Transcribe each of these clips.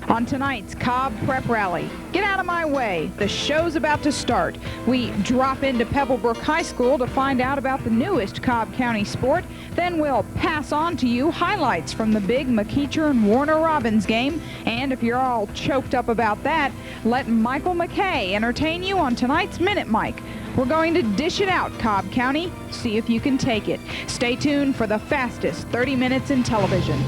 On tonight's Cobb Prep Rally, get out of my way. The show's about to start. We drop into Pebblebrook High School to find out about the newest Cobb County sport. Then we'll pass on to you highlights from the big McEachern and Warner Robins game. And if you're all choked up about that, let Michael McKay entertain you on tonight's Minute Mike. We're going to dish it out, Cobb County. See if you can take it. Stay tuned for the fastest 30 minutes in television.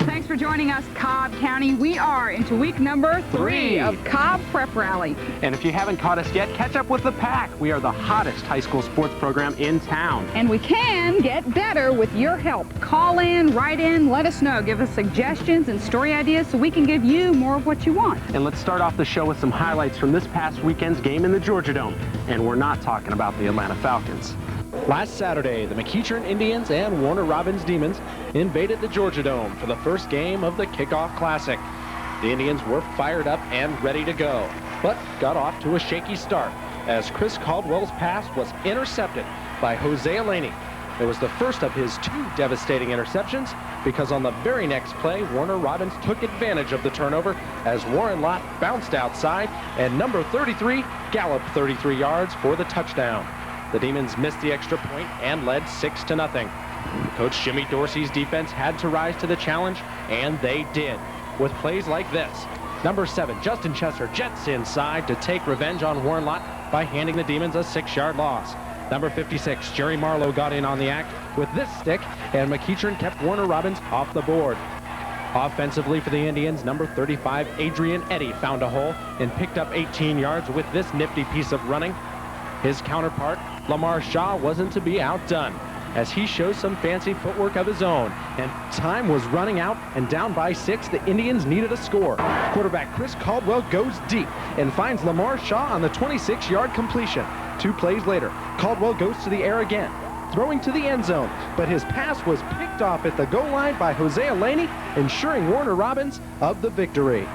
Thanks for joining us, Cobb County. We are into week number 3 of Cobb Prep Rally. And if you haven't caught us yet, catch up with the pack. We are the hottest high school sports program in town. And we can get better with your help. Call in, write in, let us know. Give us suggestions and story ideas so we can give you more of what you want. And let's start off the show with some highlights from this past weekend's game in the Georgia Dome. And we're not talking about the Atlanta Falcons. Last Saturday, the McEachern Indians and Warner Robins Demons invaded the Georgia Dome for the first game of the Kickoff Classic. The Indians were fired up and ready to go, but got off to a shaky start as Chris Caldwell's pass was intercepted by Jose Elaney. It was the first of his 2 devastating interceptions because on the very next play, Warner Robins took advantage of the turnover as Warren Lott bounced outside and number 33 galloped 33 yards for the touchdown. The Demons missed the extra point and led 6-0. Coach Jimmy Dorsey's defense had to rise to the challenge, and they did, with plays like this. Number 7, Justin Chesser jets inside to take revenge on Warren Lott by handing the Demons a 6-yard loss. Number 56, Jerry Marlowe got in on the act with this stick, and McEachern kept Warner Robins off the board. Offensively for the Indians, number 35, Adrian Eddy found a hole and picked up 18 yards with this nifty piece of running. His counterpart, Lamar Shaw, wasn't to be outdone as he shows some fancy footwork of his own. And time was running out, and down by 6, the Indians needed a score. Quarterback Chris Caldwell goes deep and finds Lamar Shaw on the 26-yard completion. 2 plays later, Caldwell goes to the air again, throwing to the end zone, but his pass was picked off at the goal line by Jose Elaney, ensuring Warner Robins of the victory.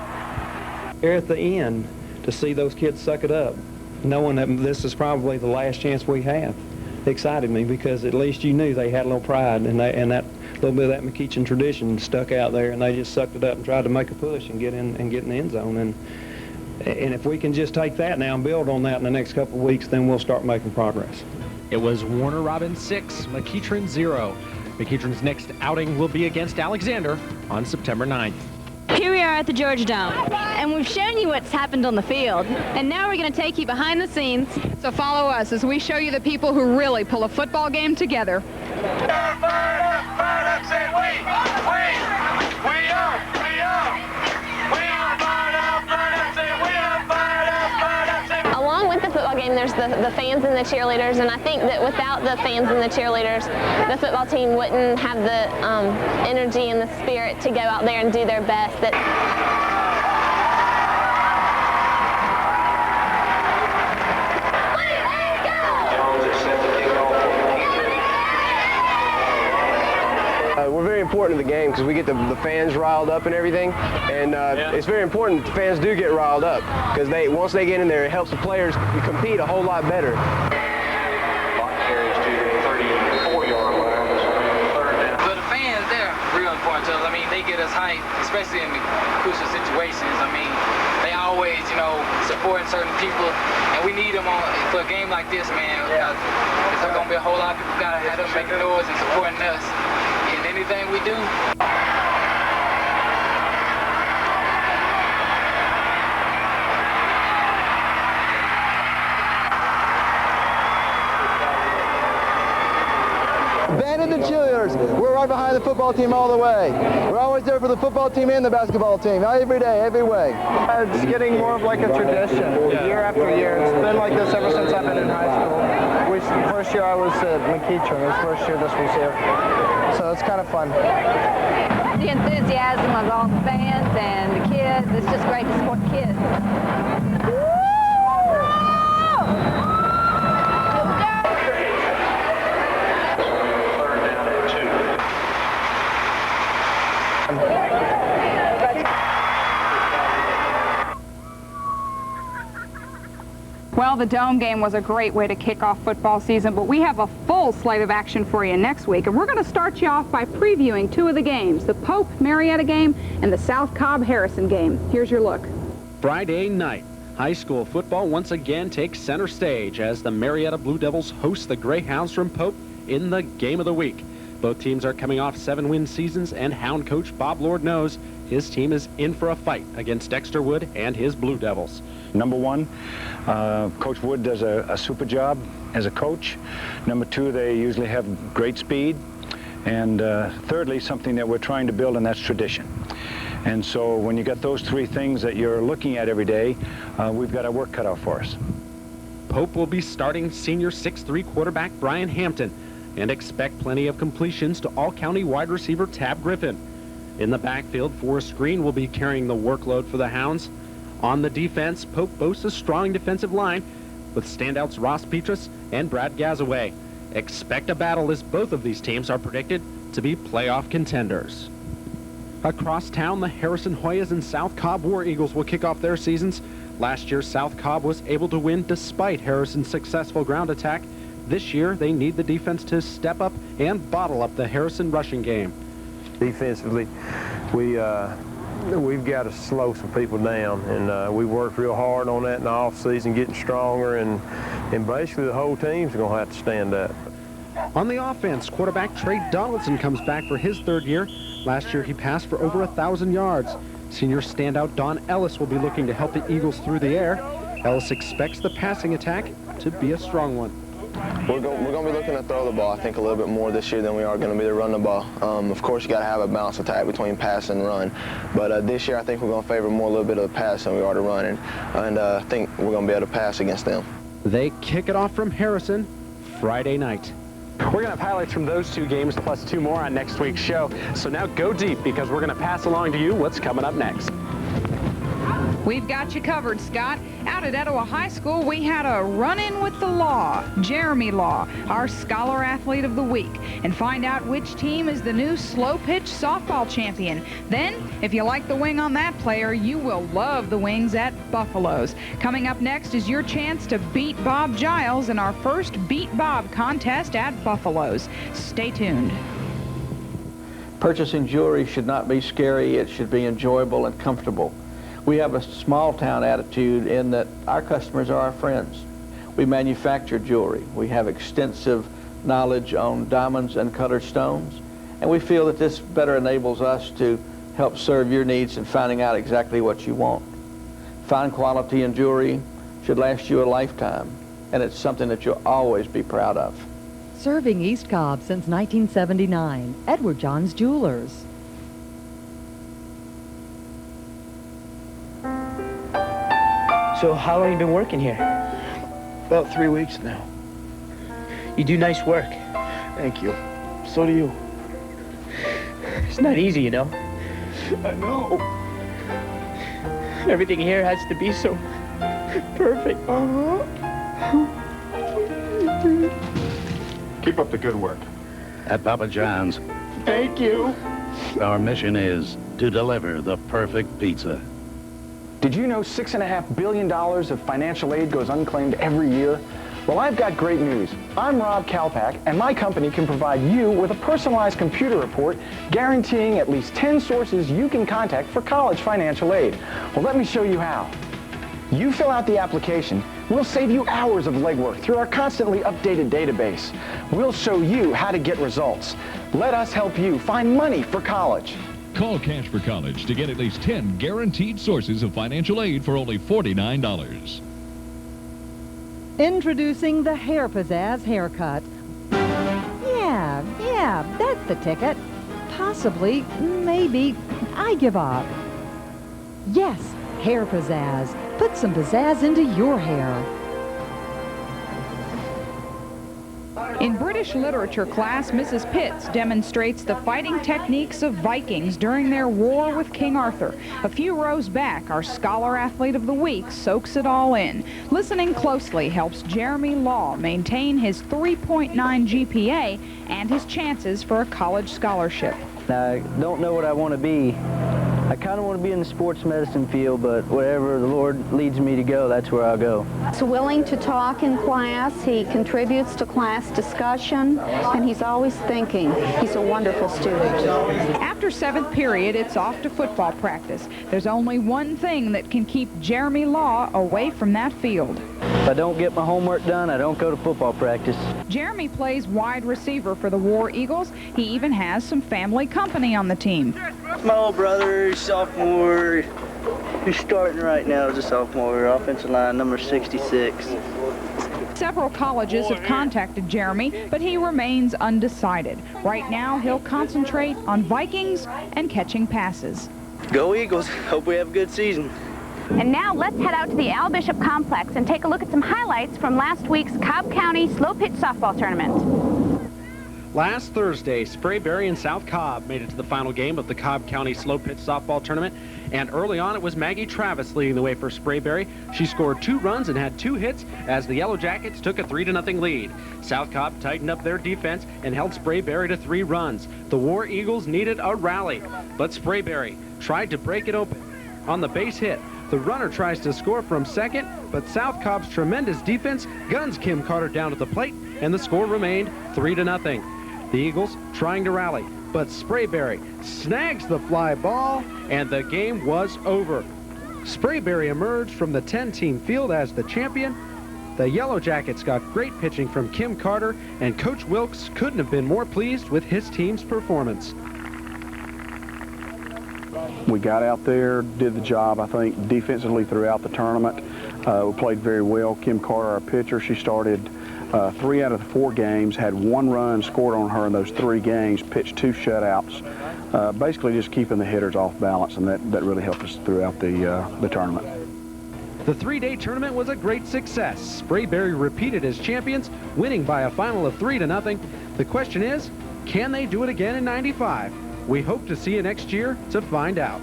Here at the end, to see those kids suck it up, knowing that this is probably the last chance we have, excited me because at least you knew they had a little pride and that little bit of that McEachern tradition stuck out there, and they just sucked it up and tried to make a push and get in the end zone. And if we can just take that now and build on that in the next couple of weeks, then we'll start making progress. It was Warner Robins 6, McEachern 0. McEachern's next outing will be against Alexander on September 9th. Here we are at the Georgia Dome, and we've shown you what's happened on the field, and now we're going to take you behind the scenes. So follow us as we show you the people who really pull a football game together. Along with the football game, there's the fans and the cheerleaders, and I think that without the fans and the cheerleaders, the football team wouldn't have the energy and the spirit to go out there and do their best. We're very important to the game because we get the fans riled up and everything, and it's very important that the fans do get riled up because once they get in there, it helps the players compete a whole lot better. But the fans, they're real important to us. I mean, they get us hyped, especially in the crucial situations. I mean, they always, supporting certain people, and we need them for a game like this, man. Because there's going to be a whole lot of people got to have them making noise and supporting us in anything we do. Band and the cheerleaders, we're right behind the football team all the way. We're always there for the football team and the basketball team, every day, every way. It's getting more of like a tradition, year after year. It's been like this ever since I've been in high school. First year I was at McEachern, it was first year this was here. So it's kind of fun. The enthusiasm of all the fans and the kids, it's just great to support kids. Well, the Dome game was a great way to kick off football season, but we have a full full slate of action for you next week, and we're going to start you off by previewing two of the games, the Pope-Marietta game and the South Cobb-Harrison game. Here's your look. Friday night, high school football once again takes center stage as the Marietta Blue Devils host the Greyhounds from Pope in the game of the week. Both teams are coming off 7-win seasons, and Hound coach Bob Lord knows his team is in for a fight against Dexter Wood and his Blue Devils. Number one, Coach Wood does a super job as a coach. Number two, they usually have great speed. And thirdly, something that we're trying to build, and that's tradition. And so when you got those three things that you're looking at every day, we've got our work cut out for us. Pope will be starting senior 6'3" quarterback Brian Hampton, and expect plenty of completions to all-county wide receiver Tab Griffin. In the backfield, Forrest Green will be carrying the workload for the Hounds. On the defense, Pope boasts a strong defensive line with standouts Ross Petrus and Brad Gazaway. Expect a battle as both of these teams are predicted to be playoff contenders. Across town, the Harrison Hoyas and South Cobb War Eagles will kick off their seasons. Last year, South Cobb was able to win despite Harrison's successful ground attack. This year, they need the defense to step up and bottle up the Harrison rushing game. Defensively, we've got to slow some people down, and we worked real hard on that in the offseason, getting stronger, and basically the whole team's going to have to stand up. On the offense, quarterback Trey Donaldson comes back for his third year. Last year, he passed for over 1,000 yards. Senior standout Don Ellis will be looking to help the Eagles through the air. Ellis expects the passing attack to be a strong one. We're going to be looking to throw the ball, I think, a little bit more this year than we are going to be to run the ball. Of course, you got to have a balanced attack between pass and run. But this year, I think we're going to favor more a little bit of the pass than we are to run. And I think we're going to be able to pass against them. They kick it off from Harrison Friday night. We're going to have highlights from those two games plus two more on next week's show. So now go deep, because we're going to pass along to you what's coming up next. We've got you covered, Scott. Out at Etowah High School, we had a run-in with the Law, Jeremy Law, our Scholar Athlete of the Week, and find out which team is the new slow-pitch softball champion. Then, if you like the wing on that player, you will love the wings at Buffalo's. Coming up next is your chance to beat Bob Giles in our first Beat Bob contest at Buffalo's. Stay tuned. Purchasing jewelry should not be scary. It should be enjoyable and comfortable. We have a small town attitude in that our customers are our friends. We manufacture jewelry. We have extensive knowledge on diamonds and colored stones, and we feel that this better enables us to help serve your needs in finding out exactly what you want. Fine quality in jewelry should last you a lifetime, and it's something that you'll always be proud of. Serving East Cobb since 1979, Edward John's Jewelers. So how long have you been working here? About 3 weeks now. You do nice work. Thank you. So do you. It's not easy, you know. I know. Everything here has to be so perfect. Keep up the good work. At Papa John's, Thank you. our mission is to deliver the perfect pizza. Did you know $6.5 billion of financial aid goes unclaimed every year? Well, I've got great news. I'm Rob Kalpak, and my company can provide you with a personalized computer report guaranteeing at least 10 sources you can contact for college financial aid. Well, let me show you how. You fill out the application. We'll save you hours of legwork through our constantly updated database. We'll show you how to get results. Let us help you find money for college. Call Cash for College to get at least 10 guaranteed sources of financial aid for only $49. Introducing the Hair Pizzazz haircut. Yeah, that's the ticket. Possibly, maybe, I give up. Yes, Hair Pizzazz. Put some pizzazz into your hair. In British literature class, Mrs. Pitts demonstrates the fighting techniques of Vikings during their war with King Arthur. A few rows back, our Scholar Athlete of the Week soaks it all in. Listening closely helps Jeremy Law maintain his 3.9 GPA and his chances for a college scholarship. I don't know what I want to be I kind of want to be in the sports medicine field, but wherever the Lord leads me to go, that's where I'll go. He's willing to talk in class. He contributes to class discussion, and he's always thinking. He's a wonderful student. After 7th period, it's off to football practice. There's only one thing that can keep Jeremy Law away from that field. If I don't get my homework done, I don't go to football practice. Jeremy plays wide receiver for the War Eagles. He even has some family company on the team. My old brother, sophomore, he's starting right now as a sophomore, offensive line number 66. Several colleges have contacted Jeremy, but he remains undecided. Right now, he'll concentrate on Vikings and catching passes. Go Eagles. Hope we have a good season. And now let's head out to the Al Bishop Complex and take a look at some highlights from last week's Cobb County Slow Pitch Softball Tournament. Last Thursday, Sprayberry and South Cobb made it to the final game of the Cobb County Slow Pitch Softball Tournament, and early on it was Maggie Travis leading the way for Sprayberry. She scored 2 runs and had 2 hits as the Yellow Jackets took a 3-0 lead. South Cobb tightened up their defense and held Sprayberry to 3 runs. The War Eagles needed a rally, but Sprayberry tried to break it open. On the base hit, the runner tries to score from second, but South Cobb's tremendous defense guns Kim Carter down at the plate, and the score remained 3-0. The Eagles trying to rally, but Sprayberry snags the fly ball, and the game was over. Sprayberry emerged from the 10-team field as the champion. The Yellow Jackets got great pitching from Kim Carter, and Coach Wilkes couldn't have been more pleased with his team's performance. We got out there, did the job, I think, defensively throughout the tournament. We played very well. Kim Carter, our pitcher, she started 3 out of the 4 games, had 1 run scored on her in those 3 games, pitched 2 shutouts, basically just keeping the hitters off balance, and that really helped us throughout the tournament. The 3-day tournament was a great success. Sprayberry repeated as champions, winning by a final of 3-0. The question is, can they do it again in '95? We hope to see you next year to find out.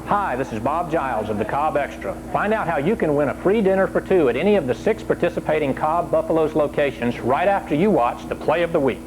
Hi, this is Bob Giles of the Cobb Extra. Find out how you can win a free dinner for 2 at any of the 6 participating Cobb Buffaloes locations right after you watch the Play of the Week.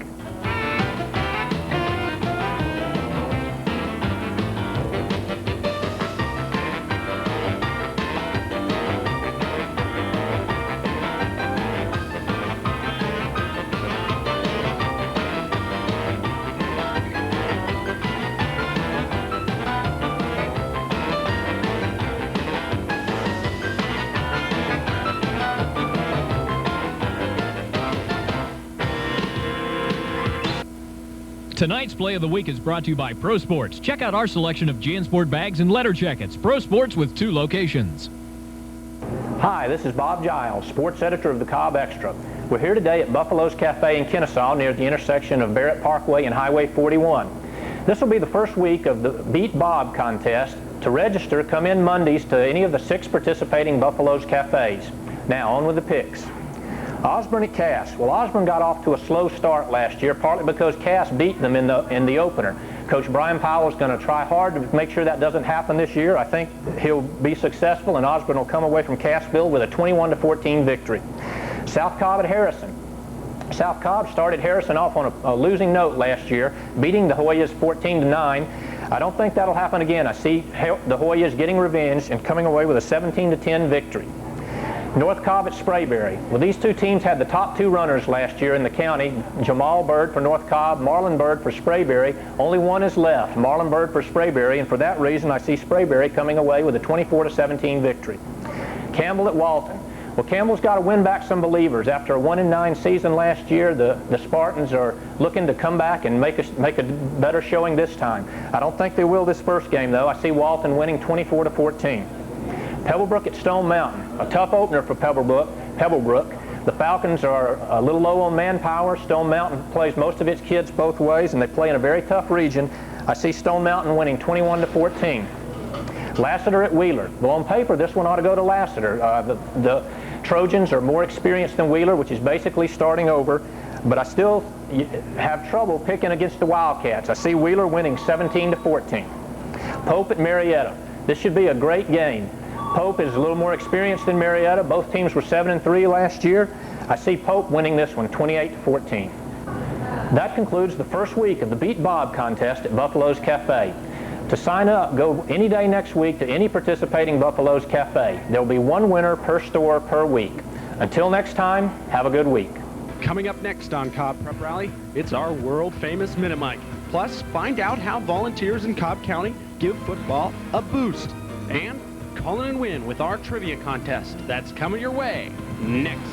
Tonight's Play of the Week is brought to you by Pro Sports. Check out our selection of JanSport bags and letter jackets. Pro Sports with 2 locations. Hi, this is Bob Giles, sports editor of the Cobb Extra. We're here today at Buffalo's Cafe in Kennesaw near the intersection of Barrett Parkway and Highway 41. This will be the first week of the Beat Bob contest. To register, come in Mondays to any of the 6 participating Buffalo's cafes. Now, on with the picks. Osborne at Cass. Well, Osborne got off to a slow start last year, partly because Cass beat them in the opener. Coach Brian Powell is going to try hard to make sure that doesn't happen this year. I think he'll be successful, and Osborne will come away from Cassville with a 21-14 victory. South Cobb at Harrison. South Cobb started Harrison off on a losing note last year, beating the Hoyas 14-9. I don't think that'll happen again. I see the Hoyas getting revenge and coming away with a 17-10 victory. North Cobb at Sprayberry. Well, these 2 teams had the top 2 runners last year in the county. Jamal Bird for North Cobb, Marlon Bird for Sprayberry. Only one is left, Marlon Bird for Sprayberry, and for that reason I see Sprayberry coming away with a 24-17 victory. Campbell at Walton. Well, Campbell's got to win back some believers. After a 1-9 season last year, the Spartans are looking to come back and make a better showing this time. I don't think they will this first game, though. I see Walton winning 24-14. Pebblebrook at Stone Mountain. A tough opener for Pebblebrook. The Falcons are a little low on manpower. Stone Mountain plays most of its kids both ways, and they play in a very tough region. I see Stone Mountain winning 21-14. Lassiter at Wheeler. Well, on paper, this one ought to go to Lassiter. The Trojans are more experienced than Wheeler, which is basically starting over, but I still have trouble picking against the Wildcats. I see Wheeler winning 17-14. Pope at Marietta. This should be a great game. Pope is a little more experienced than Marietta. Both teams were 7-3 last year. I see Pope winning this one 28-14. That concludes the first week of the Beat Bob contest at Buffalo's Cafe. To sign up, go any day next week to any participating Buffalo's Cafe. There will be one winner per store per week. Until next time, have a good week. Coming up next on Cobb Prep Rally, it's our world-famous Minute Mike. Plus, find out how volunteers in Cobb County give football a boost. And call in and win with our trivia contest. That's coming your way next.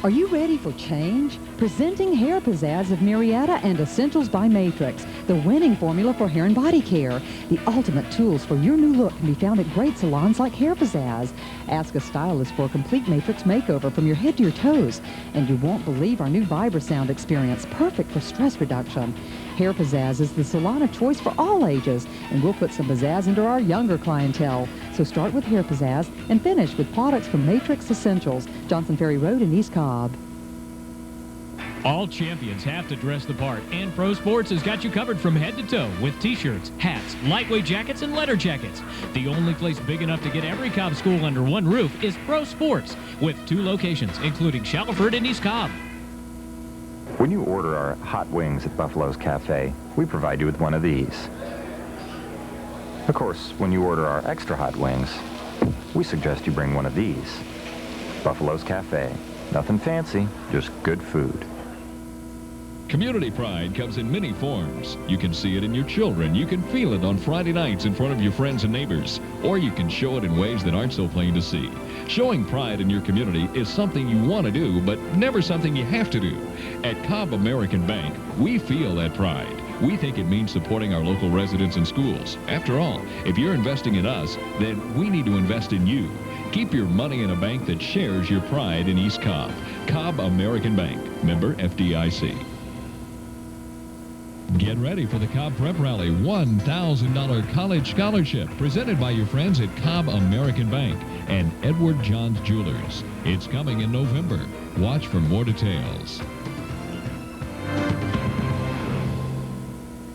Are you ready for change? Presenting Hair Pizzazz of Marietta and Essentials by Matrix, the winning formula for hair and body care. The ultimate tools for your new look can be found at great salons like Hair Pizzazz. Ask a stylist for a complete Matrix makeover from your head to your toes. And you won't believe our new VibraSound experience, perfect for stress reduction. Hair Pizzazz is the salon of choice for all ages, and we'll put some pizzazz into our younger clientele. So start with Hair Pizzazz and finish with products from Matrix Essentials, Johnson Ferry Road in East Cobb. All champions have to dress the part, and Pro Sports has got you covered from head to toe with T-shirts, hats, lightweight jackets, and letter jackets. The only place big enough to get every Cobb school under one roof is Pro Sports, with 2 locations, including Shackelford and East Cobb. When you order our hot wings at Buffalo's Cafe, we provide you with one of these. Of course, when you order our extra hot wings, we suggest you bring one of these. Buffalo's Cafe. Nothing fancy, just good food. Community pride comes in many forms. You can see it in your children. You can feel it on Friday nights in front of your friends and neighbors. Or you can show it in ways that aren't so plain to see. Showing pride in your community is something you want to do, but never something you have to do. At Cobb American Bank, we feel that pride. We think it means supporting our local residents and schools. After all, if you're investing in us, then we need to invest in you. Keep your money in a bank that shares your pride in East Cobb. Cobb American Bank, member FDIC. Get ready for the Cobb Prep Rally $1,000 college scholarship presented by your friends at Cobb American Bank and Edward Johns Jewelers. It's coming in November. Watch for more details.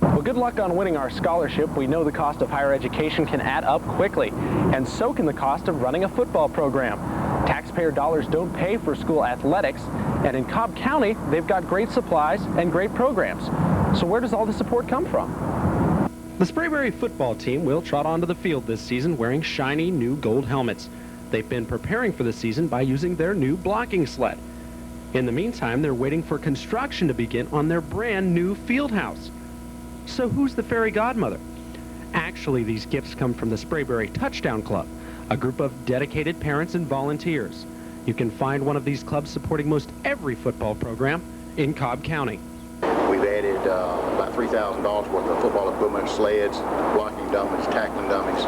Well, good luck on winning our scholarship. We know the cost of higher education can add up quickly, and so can the cost of running a football program. Taxpayer dollars don't pay for school athletics, and in Cobb County, they've got great supplies and great programs. So where does all the support come from? The Sprayberry football team will trot onto the field this season wearing shiny new gold helmets. They've been preparing for the season by using their new blocking sled. In the meantime, they're waiting for construction to begin on their brand new field house. So who's the fairy godmother? Actually, these gifts come from the Sprayberry Touchdown Club, a group of dedicated parents and volunteers. You can find one of these clubs supporting most every football program in Cobb County. We've added about $3,000 worth of football equipment, sleds, blocking dummies, tackling dummies,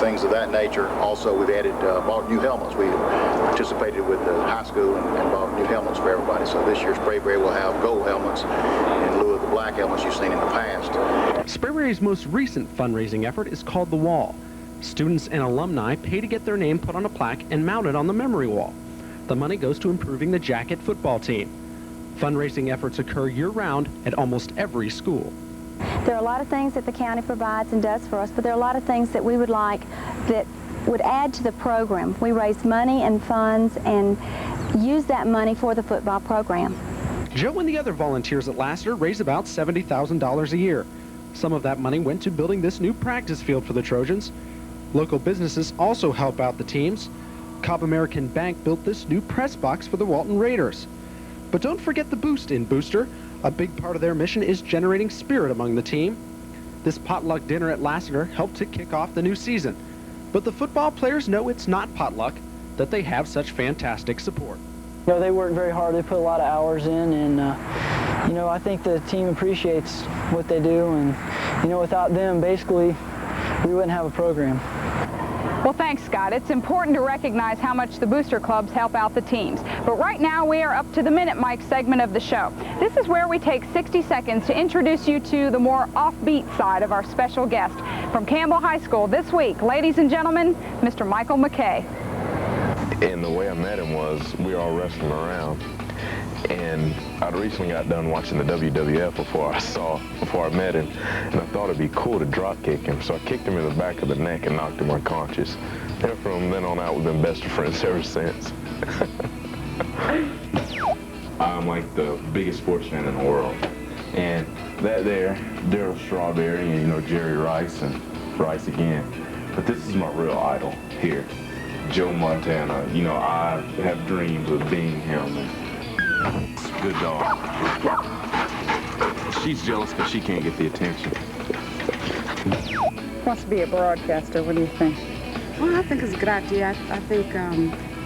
things of that nature. Also, we've bought new helmets. We participated with the high school and bought new helmets for everybody. So this year, Sprayberry will have gold helmets in lieu of the black helmets you've seen in the past. Sprayberry's most recent fundraising effort is called The Wall. Students and alumni pay to get their name put on a plaque and mounted on the memory wall. The money goes to improving the Jacket football team. Fundraising efforts occur year-round at almost every school. There are a lot of things that the county provides and does for us, but there are a lot of things that we would like that would add to the program. We raise money and funds and use that money for the football program. Joe and the other volunteers at Lassiter raise about $70,000 a year. Some of that money went to building this new practice field for the Trojans. Local businesses also help out the teams. Cobb American Bank built this new press box for the Walton Raiders. But don't forget the Boost In Booster. A big part of their mission is generating spirit among the team. This potluck dinner at Lassiter helped to kick off the new season. But the football players know it's not potluck, that they have such fantastic support. You know, they work very hard. They put a lot of hours in, and you know, I think the team appreciates what they do, and you know, without them, basically, we wouldn't have a program. Well, thanks, Scott. It's important to recognize how much the booster clubs help out the teams. But right now, we are up to the Minute Mike segment of the show. This is where we take 60 seconds to introduce you to the more offbeat side of our special guest. From Campbell High School this week, ladies and gentlemen, Mr. Michael McKay. And the way I met him was we were all wrestling around. And I recently got done watching the WWF before I met him, and I thought it'd be cool to drop kick him, so I kicked him in the back of the neck and knocked him unconscious. And from then on out, we've been best of friends ever since. I'm like the biggest sports fan in the world. And that there, Daryl Strawberry and, you know, Jerry Rice and Rice again. But this is my real idol here, Joe Montana. You know, I have dreams of being him. Good dog. She's jealous because she can't get the attention. Wants to be a broadcaster. What do you think? Well, I think it's a good idea. I think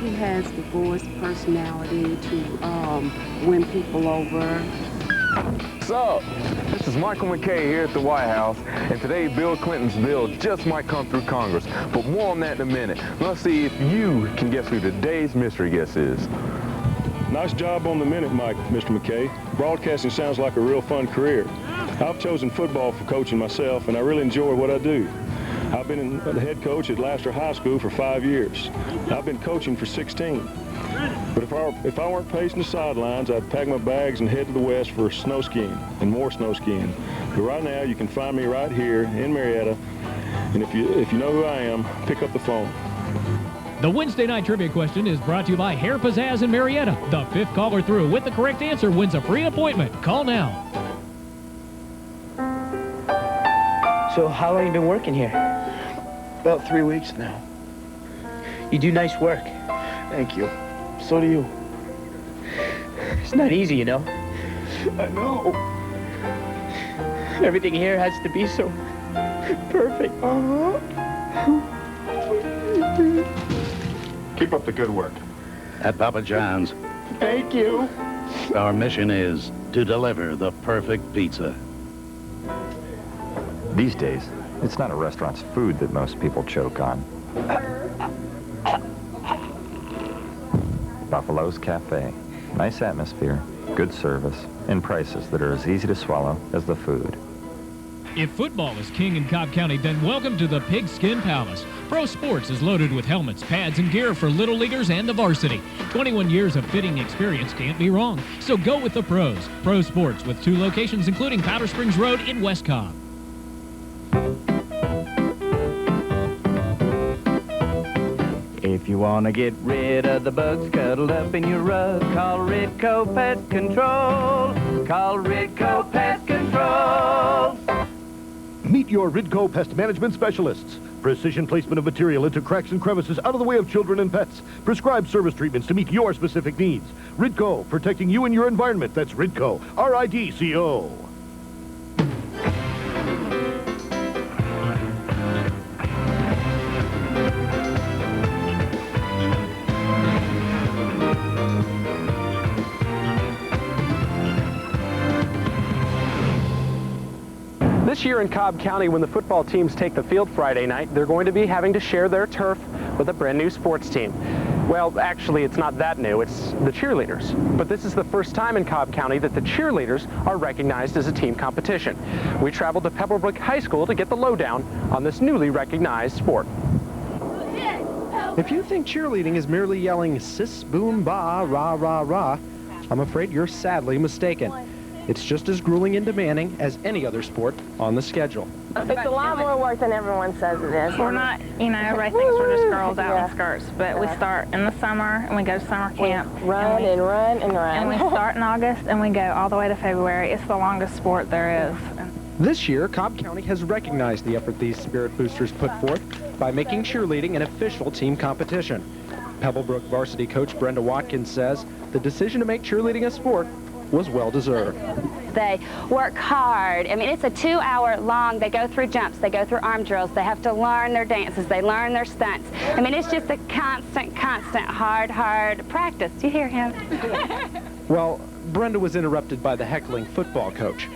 he has the voice, personality to win people over. So, this is Michael McKay here at the White House, and today Bill Clinton's bill just might come through Congress. But more on that in a minute. Let's see if you can guess who today's mystery guest is. Nice job on the minute, Mr. McKay. Broadcasting sounds like a real fun career. I've chosen football for coaching myself, and I really enjoy what I do. I've been the head coach at Laster High School for 5 years. I've been coaching for 16. But if I weren't pacing the sidelines, I'd pack my bags and head to the west for snow skiing and more snow skiing. But right now, you can find me right here in Marietta, and if you know who I am, pick up the phone. The Wednesday night trivia question is brought to you by Hair Pizzazz in Marietta. The fifth caller through with the correct answer wins a free appointment. Call now. So how long have you been working here? About 3 weeks now. You do nice work. Thank you. So do you. It's not easy, you know. I know. Everything here has to be so perfect. Keep up the good work. At Papa John's, Thank you. our mission is to deliver the perfect pizza. These days, it's not a restaurant's food that most people choke on. Buffalo's Cafe. Nice atmosphere, good service, and prices that are as easy to swallow as the food. If football is king in Cobb County, then welcome to the Pigskin Palace. Pro Sports is loaded with helmets, pads, and gear for little leaguers and the varsity. 21 years of fitting experience can't be wrong. So go with the pros. Pro Sports with 2 locations, including Powder Springs Road in West Cobb. If you want to get rid of the bugs cuddled up in your rug, call Ridco Pest Control. Call Ridco Pest Control. Meet your Ridco Pest Management Specialists. Precision placement of material into cracks and crevices out of the way of children and pets. Prescribed service treatments to meet your specific needs. Ridco, protecting you and your environment. That's Ridco. R-I-D-C-O. This year in Cobb County, when the football teams take the field Friday night, they're going to be having to share their turf with a brand new sports team. Well, actually, it's not that new. It's the cheerleaders. But this is the first time in Cobb County that the cheerleaders are recognized as a team competition. We traveled to Pebblebrook High School to get the lowdown on this newly recognized sport. If you think cheerleading is merely yelling sis, boom, ba, rah, rah, rah, I'm afraid you're sadly mistaken. It's just as grueling and demanding as any other sport on the schedule. It's a lot more work than everyone says it is. We're not, you know, everybody thinks we're just girls out in skirts, but we start in the summer and we go to summer camp. Run and run and run. And we start in August and we go all the way to February. It's the longest sport there is. This year, Cobb County has recognized the effort these spirit boosters put forth by making cheerleading an official team competition. Pebblebrook varsity coach Brenda Watkins says the decision to make cheerleading a sport was well-deserved. They work hard. I mean, it's a 2-hour long. They go through jumps. They go through arm drills. They have to learn their dances. They learn their stunts. I mean, it's just a constant, hard practice. Do you hear him? Well, Brenda was interrupted by the heckling football coach.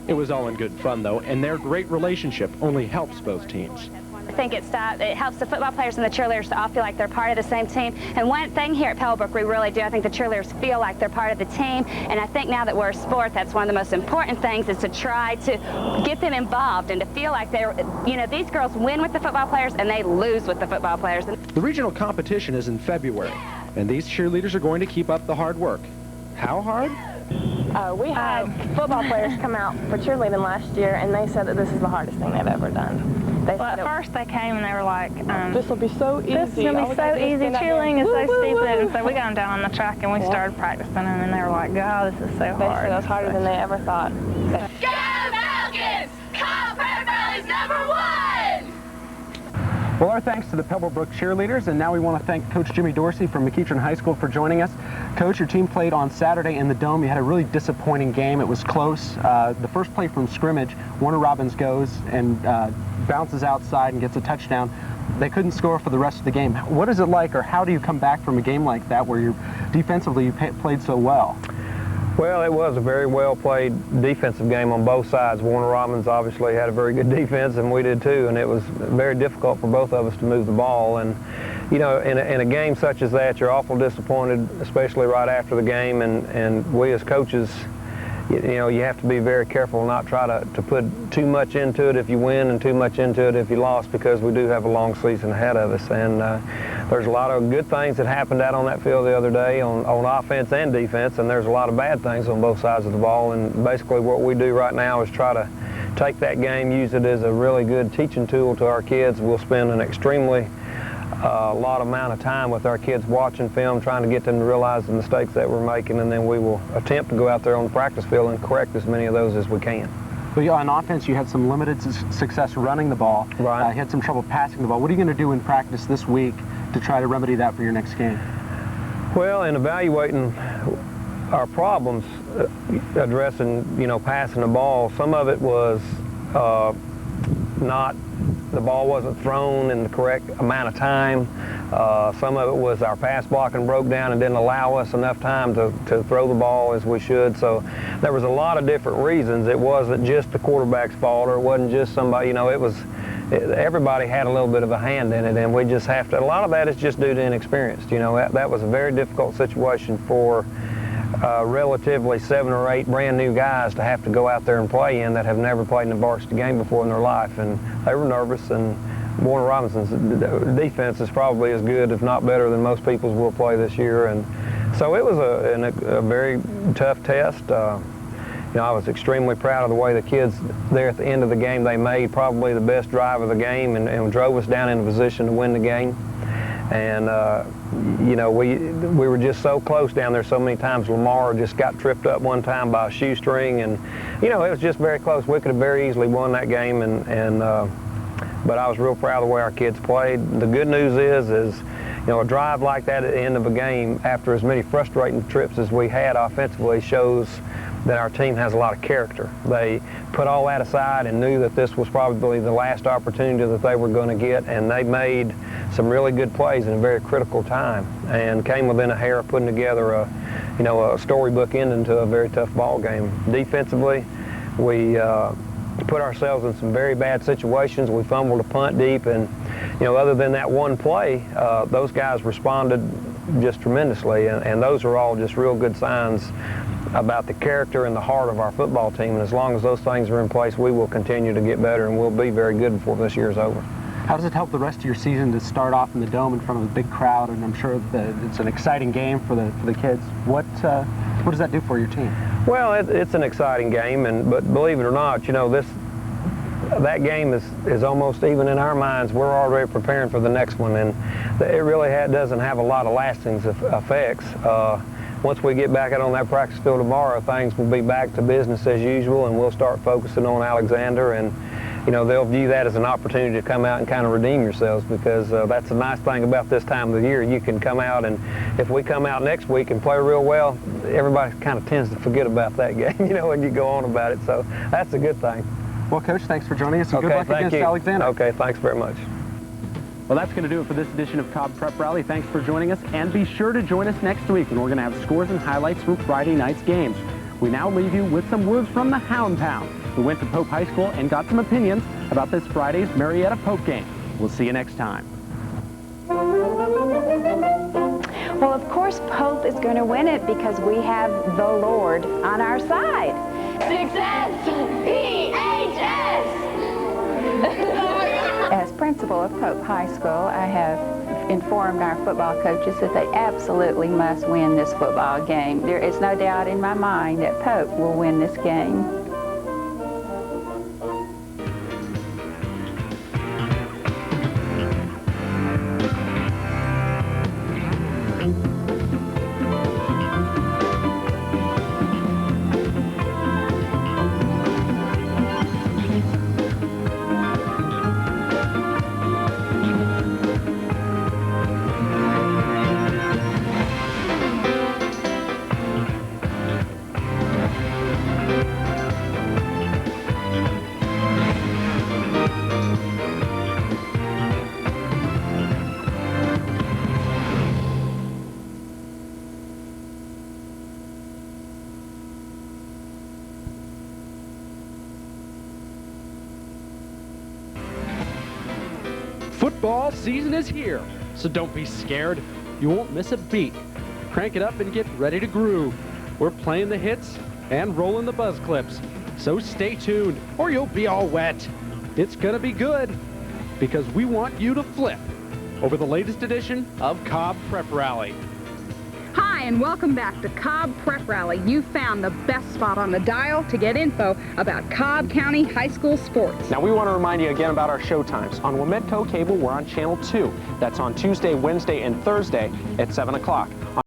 It was all in good fun, though, and their great relationship only helps both teams. I think it helps the football players and the cheerleaders to all feel like they're part of the same team. And one thing here at Pebblebrook we really do, I think the cheerleaders feel like they're part of the team. And I think now that we're a sport, that's one of the most important things is to try to get them involved and to feel like they're, you know, these girls win with the football players and they lose with the football players. The regional competition is in February, and these cheerleaders are going to keep up the hard work. How hard? We had football players come out for cheerleading last year, and they said that this is the hardest thing they've ever done. Well, at first they came and they were like, this will be so easy. This is going to be so easy. Cheerleading is so stupid. And so we got them down on the track and we started practicing them, and they were like, God, this is so hard. They said it was harder than they ever thought. Well, our thanks to the Pebblebrook cheerleaders, and now we want to thank Coach Jimmy Dorsey from McEachern High School for joining us. Coach, your team played on Saturday in the Dome. You had a really disappointing game. It was close. The first play from scrimmage, Warner Robbins goes and bounces outside and gets a touchdown. They couldn't score for the rest of the game. What is it like, or how do you come back from a game like that where you're defensively you played so well? Well, it was a very well-played defensive game on both sides. Warner Robbins obviously had a very good defense, and we did too, and it was very difficult for both of us to move the ball. And, you know, in a game such as that, you're awful disappointed, especially right after the game, and we as coaches, you know, you have to be very careful not try to put too much into it if you win and too much into it if you lost, because we do have a long season ahead of us. And there's a lot of good things that happened out on that field the other day on offense and defense, and there's a lot of bad things on both sides of the ball. And basically what we do right now is try to take that game, use it as a really good teaching tool to our kids. We'll spend an extremely lot amount of time with our kids watching film, trying to get them to realize the mistakes that we're making, and then we will attempt to go out there on the practice field and correct as many of those as we can. Well, on offense, you had some limited success running the ball. Right. You had some trouble passing the ball. What are you going to do in practice this week to try to remedy that for your next game? Well, in evaluating our problems, addressing, you know, passing the ball, some of it was the ball wasn't thrown in the correct amount of time. Some of it was our pass blocking broke down and didn't allow us enough time to throw the ball as we should. So there was a lot of different reasons. It wasn't just the quarterback's fault, or it wasn't just somebody, you know, everybody had a little bit of a hand in it, and we just have to, a lot of that is just due to inexperience. You know, that was a very difficult situation for relatively 7 or 8 brand new guys to have to go out there and play in that have never played in a varsity game before in their life, and they were nervous. And Warner Robinson's defense is probably as good, if not better, than most people's will play this year. And so it was a very tough test. You know, I was extremely proud of the way the kids there at the end of the game, they made probably the best drive of the game and drove us down into position to win the game. And you know, we were just so close down there so many times. Lamar just got tripped up one time by a shoestring, and you know, it was just very close. We could have very easily won that game, but I was real proud of the way our kids played. The good news is you know, a drive like that at the end of a game after as many frustrating trips as we had offensively shows that our team has a lot of character. They put all that aside and knew that this was probably the last opportunity that they were going to get, and they made some really good plays in a very critical time and came within a hair of putting together a storybook ending to a very tough ball game. Defensively, we put ourselves in some very bad situations. We fumbled a punt deep, and you know, other than that one play, those guys responded just tremendously, and those are all just real good signs about the character and the heart of our football team. And as long as those things are in place, we will continue to get better, and we'll be very good before this year is over. How does it help the rest of your season to start off in the Dome in front of a big crowd? And I'm sure that it's an exciting game for the kids. What does that do for your team? Well, it's an exciting game, but believe it or not, you know, that game is almost even in our minds. We're already preparing for the next one, and it really doesn't have a lot of lasting effects. Once we get back out on that practice field tomorrow, things will be back to business as usual, and we'll start focusing on Alexander. And you know, they'll view that as an opportunity to come out and kind of redeem yourselves, because that's a nice thing about this time of the year. You can come out, and if we come out next week and play real well, everybody kind of tends to forget about that game, you know, when you go on about it. So that's a good thing. Well, Coach, thanks for joining us, and good luck against Alexander. Okay, thanks very much. Well, that's going to do it for this edition of Cobb Prep Rally. Thanks for joining us, and be sure to join us next week when we're going to have scores and highlights from Friday night's games. We now leave you with some words from the Hound Pound, who went to Pope High School and got some opinions about this Friday's Marietta Pope game. We'll see you next time. Well, of course, Pope is going to win it because we have the Lord on our side. Success! P-H-S! As principal of Pope High School, I have informed our football coaches that they absolutely must win this football game. There is no doubt in my mind that Pope will win this game. Football season is here, so don't be scared. You won't miss a beat. Crank it up and get ready to groove. We're playing the hits and rolling the buzz clips. So stay tuned or you'll be all wet. It's gonna be good because we want you to flip over the latest edition of Cobb Prep Rally. Hi, and welcome back to Cobb Prep Rally. You found the best spot on the dial to get info about Cobb County High School sports. Now, we want to remind you again about our show times. On Wametco Cable, we're on Channel 2. That's on Tuesday, Wednesday, and Thursday at 7 o'clock.